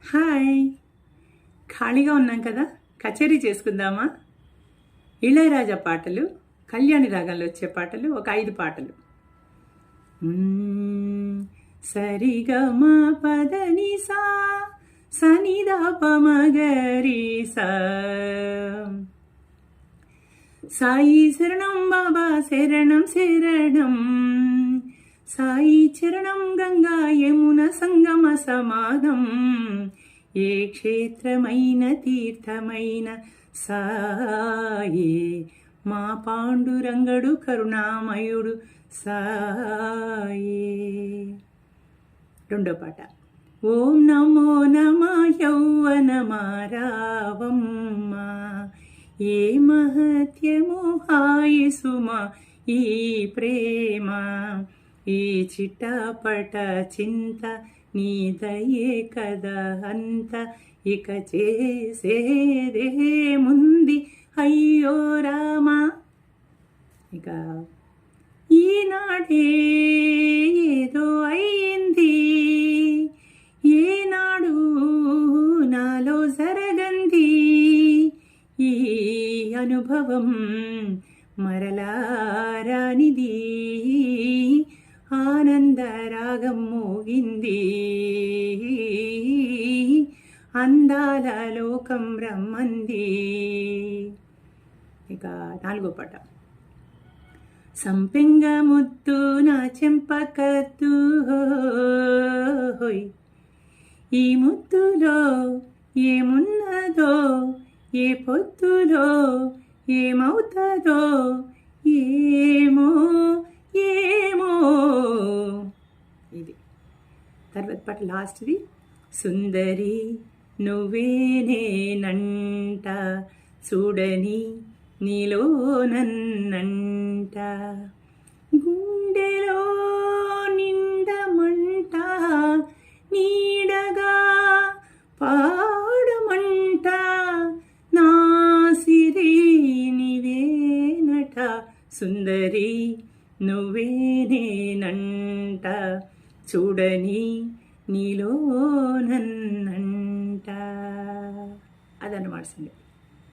Hi, ఖాళీగా ఉన్నాం కదా, కచేరీ చేసుకుందామా? ఇళయరాజా పాటలు, కళ్యాణి రాగంలో వచ్చే పాటలు, ఒక 5 పాటలు. సరిగమ పదని సా సనిదా పమగరి సా. సాయి శరణం బాబా శరణం శరణం, సాయి చరణం గంగా యమున సంగమ సమాధం. ఏ క్షేత్రమైన తీర్థమైన సాయే, మా పాండురంగడు కరుణామయుడు సాయే. రెండో పాట. ఓం నమో నమ యౌవనమారావమ్మ, ఏ మహత్యము హాయి సుమ ఈ ప్రేమ. ఈ చిట్టపట చింత నీదయే కదా అంత, ఇక చేసేదేముంది అయ్యో రామా. ఇక ఈనాడే ఏదో అయ్యింది, ఏనాడు నాలో జరగంది ఈ అనుభవం మరలారానిది. ఆనందరాగం మోగింది, అందాల లోకం రమ్మంది. ఇక నాలుగో పాట. సంపెంగ ముద్దు నా చెంపకద్దు, ఈ ముద్దులో ఏమున్నదో, ఏ పొద్దులో ఏమవుతుందో ఏమో ఏమో. ఇది తర్వాత పాట లాస్ట్ది. సుందరి నువ్వేనేనంట, చూడని నీలో నన్నంట, గుండెలో నిండమంట, నీడగా పాడమంట, నా సిరి నీవేనట. సుందరి నువ్వేనేనంట, చూడని నీలో నన్నంట. అదన్నమాట సంగతి.